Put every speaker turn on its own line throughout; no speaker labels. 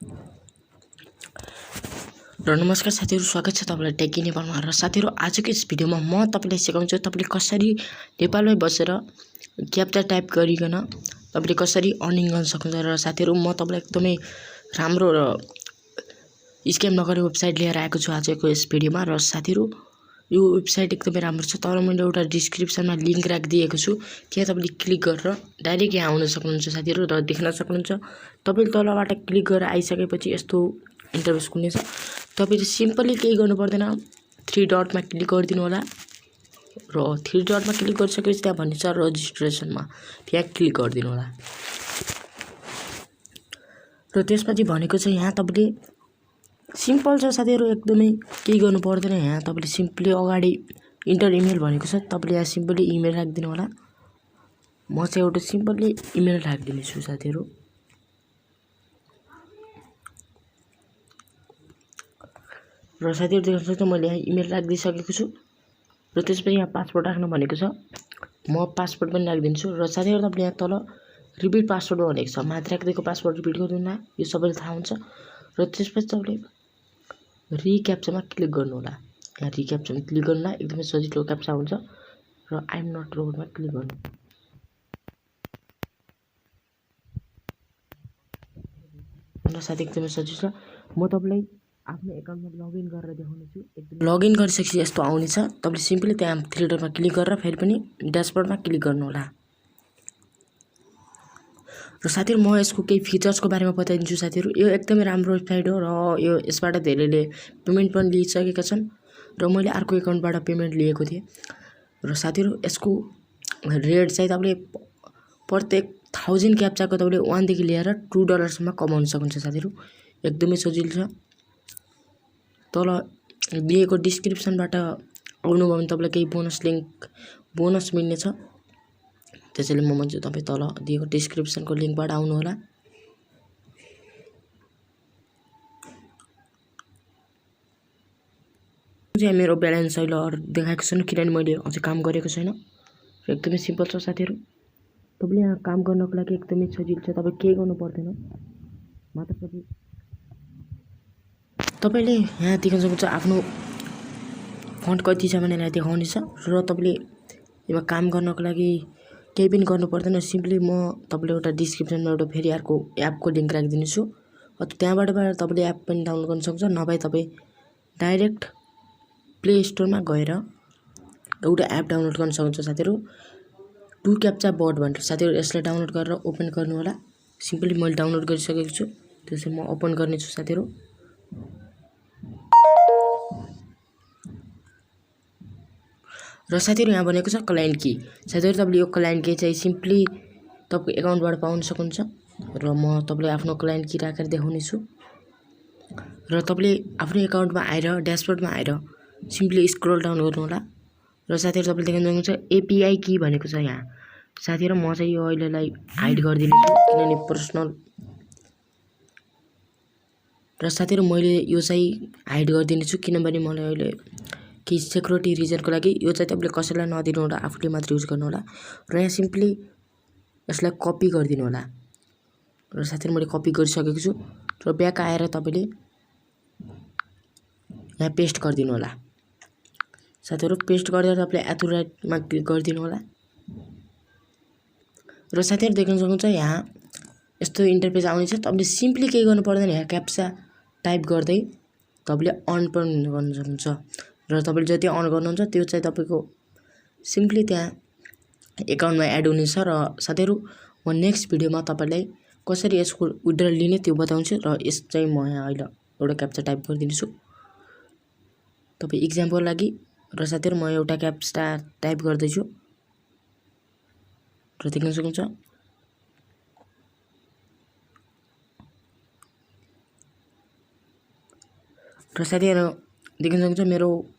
र नमस्कार साथीहरु, स्वागत छ तपाईलाई टेकी नेपालमा। र साथीहरु, आजको यस भिडियोमा म तपाईलाई सिकाउँछु तपाईले कसरी नेपालमै बसेर क्याप्चा टाइप गरिकन तपाईले कसरी अर्निङ गर्न सक्नुहुन्छ। र साथीहरु, म तपाईलाई एकदमै राम्रो र स्क्याम नगर्ने वेबसाइट लिएर आएको छु आजको यस भिडियोमा। र साथीहरु, यो वेबसाइट एकदमै राम्रो छ, तर मैले एउटा डिस्क्रिप्सनमा लिंक राखिदिएको छु, त्यहाँ तपाईले क्लिक गरेर डाइरेक्ट यहाँ आउन सक्नुहुन्छ साथीहरु। र देख्न सक्नुहुन्छ तपाईले तलबाट क्लिक गरेर आइसकेपछि यस्तो इन्टरफेस खुल्नेछ। तपाईले सिम्पली केही गर्नु पर्दैन, 3 डटमा क्लिक गरिदिनु होला। र 3 डटमा क्लिक गरिसकेपछि त्यहाँ भन्छ रजिस्ट्रेसनमा, त्यहाँ क्लिक गरिदिनु होला। र त्यसपछि भनेको छ यहाँ तपाईले सिम्पल छ साथीहरु, एकदमै केही गर्नु पर्दैन। यहाँ तपाईले सिम्पली अगाडि इन्टर इमेल भनेको छ, तपाईले यहाँ सिम्पली इमेल राख्दिनु होला। म चाहिँ एउटा सिम्पली इमेल राख्दिने छु साथीहरु। र साथीहरु, देख्न सक्नुहुन्छ मैले यहाँ इमेल राखिदिसकेको छु। र त्यसपछि यहाँ पासवर्ड राख्नु भनेको छ, म पासवर्ड पनि राखिदिन्छु। र साथीहरु, तपाईले यहाँ तल रिपिट पासवर्ड भनेको छ, माथि राखिदिएको पासवर्ड रिपिट गर्नुहुन्न, यो सबैलाई थाहा हुन्छ। र त्यसपछि तपाईले रिक्याप्चामा क्लिक गर्नु होला। यहाँ रिक्याप्चामा क्लिक गर्नुला, एकदमै सजिलो क्याप्चा हुन्छ। र आई एम नट रोबोटमा क्लिक गर्नु। र साथी, एकदमै सजिलो छ। म तपाईलाई आफ्नो एकाउन्टमा लगइन गरेर देखाउने छु। लगइन गरिसकेपछि यस्तो आउने छ। तपाईले सिम्पली त्यहाँ 3 डटमा क्लिक गरेर फेरि पनि ड्याशबोर्डमा क्लिक गर्नु होला। र साथीहरु, म यसको केही फिचर्सको बारेमा बताइदिन्छु साथीहरु। यो एकदमै राम्रो वेबसाइट हो र यो यसबाट धेरैले पेमेन्ट पनि लिइसकेका छन्। र मैले अर्को एकाउन्टबाट पेमेन्ट लिएको थिएँ। र साथीहरु, यसको रेट चाहिँ तपाईले प्रत्येक 1000 क्याप्चाको तपाईले 1 देखि लिएर $2 सम्म कमाउन सक्नुहुन्छ साथीहरु। एकदमै सजिलो छ। तल दिएको डिस्क्रिप्सनबाट आउनुभयो भने तपाईलाई केही बोनस मिल्ने छ। त्यसैले म भन्छु तपाई तल दिएको डिस्क्रिप्सनको लिंकबाट आउनु होला। चाहिँ मेरो ब्यालेन्स अहिले देखाएको छैन, किनभने मैले अझै काम गरेको छैन। एकदमै सिम्पल छ साथीहरु। तपाईले यहाँ काम गर्नको लागि एकदमै सजिलो छ, तपाई केही गर्नु पर्दैन। मात्र तपाईले यहाँ देख्न सक्नुहुन्छ आफ्नो फन्ट कति छ भनेर देखाउने छ। र तपाईले यसमा काम गर्नको लागि केही पनि गर्नु पर्दैन। सिम्पली म तपाईले एउटा डिस्क्रिप्सनमा एउटा फेरि अर्को एपको लिंक राखिदिन्छु, त्यहाँबाट तपाईले एप पनि डाउनलोड गर्न सक्नुहुन्छ। नभए तपाई डाइरेक्ट प्ले स्टोरमा गएर एउटा एप डाउनलोड गर्न सक्नुहुन्छ साथीहरु, 2 क्याप्चा बोट भनेर। साथीहरु, यसलाई डाउनलोड गरेर ओपन गर्नु होला। सिम्पली मैले डाउनलोड गरिसकेको छु, त्यसैले म ओपन गर्ने छु साथीहरु। र साथीहरु, यहाँ भनेको छ क्लाइन्ट की। साथीहरु, तपाईले यो क्लाइन्ट की चाहिँ सिम्पली तपाईको एकाउन्टबाट पाउन सक्नुहुन्छ। र म तपाईलाई आफ्नो क्लाइन्ट की राखेर देखाउने छु। र तपाईले आफ्नो एकाउन्टमा आएर ड्याशबोर्डमा आएर सिम्पली स्क्रल डाउन गर्नु होला। र साथीहरु, तपाईले देख्न सक्नुहुन्छ एपीआई की भनेको छ यहाँ। साथीहरु, म चाहिँ यो अहिलेलाई हाइड गरिदिन्छु किनभने पर्सनल। र साथीहरु, मैले यो चाहिँ हाइड गरिदिन्छु किनभने मलाई अहिले केही सेक्युरिटी रिजनको लागि यो चाहिँ तपाईले कसैलाई नदिनु होला, आफूले मात्र युज गर्नु होला। र यहाँ सिम्पली यसलाई कपी गरिदिनु होला। र साथीहरु, मैले कपी गरिसकेको छु। र ब्याक आएर तपाईले यहाँ पेस्ट गरिदिनु होला। साथीहरु, पेस्ट गरेर तपाईले एथोराइटमा क्लिक गरिदिनु होला। र साथीहरु, देख्न सक्नुहुन्छ यहाँ यस्तो इन्टरफेस आउने छ। तपाईले सिम्पली केही गर्नु पर्दैन, यहाँ क्याप्चा टाइप गर्दै तपाईले अन पनि गर्न सक्नुहुन्छ। र तपाईले जति अन गर्नुहुन्छ त्यो चाहिँ तपाईको सिम्पली त्यहाँ एकाउन्टमा एड हुनेछ। र साथीहरु, म नेक्स्ट भिडियोमा तपाईलाई कसरी यसको विथड्रल लिने त्यो बताउँछु। र यस चाहिँ म यहाँ अहिले एउटा क्याप्चा टाइप गरिदिन्छु तपाई एक्जाम्पल लागि। र साथीहरु, म एउटा क्याप्चा टाइप गर्दै छु। र देख्न सक्नुहुन्छ र साथीहरु, देख्न सक्नुहुन्छ मेरो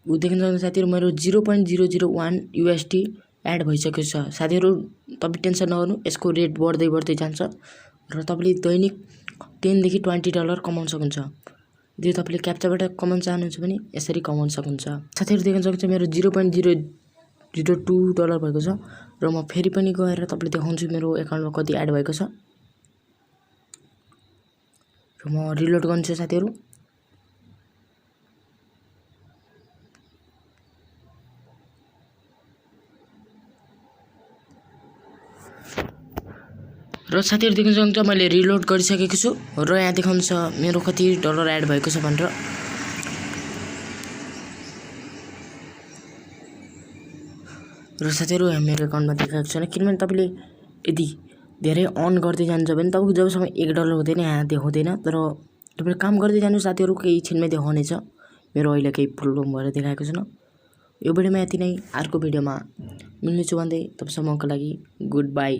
साथीहरु मेरो 0.001 USD एड भइसकेको छ। साथीहरु, तपाई टेन्सन नगर्नु, यसको रेट बढ्दै जान्छ। र तपाईले दैनिक 10 देखि $20 कमाउन सक्नुहुन्छ। यदि तपाईले क्याप्चाबाट कमाउन चाहनुहुन्छ भने यसरी कमाउन सक्नुहुन्छ। साथीहरु, देख्न सक्नुहुन्छ मेरो $0.002 भएको छ। र म फेरि पनि गएर तपाईले देखाउँछु मेरो एकाउन्टमा कति एड भएको छ। म रिलोड गर्छु साथीहरु। र साथीहरु देख्न सक्नुहुन्छ मैले रिलोड गरिसकेको छु र यहाँ देखाउँछ मेरो कति डलर एड भएको छ भनेर। र साथीहरु मेरो अकाउन्टमा देखाएको छैन किनभने तपाईले यदि धेरै अन गर्दै जान्छ भने तपाईको जबसम्म 1 डलर हुँदैन यहाँ देखाउँदैन। तर तपाईले काम गर्दै जानु साथीहरु केही छिनमै देखाउनेछ। मेरो अहिले केही प्रब्लम भएर देखाएको छैन। यो भिडियोमा यति नै। अर्को भिडियोमा मिल्नेछु भन्दै तबसम्मको लागि गुड बाइ।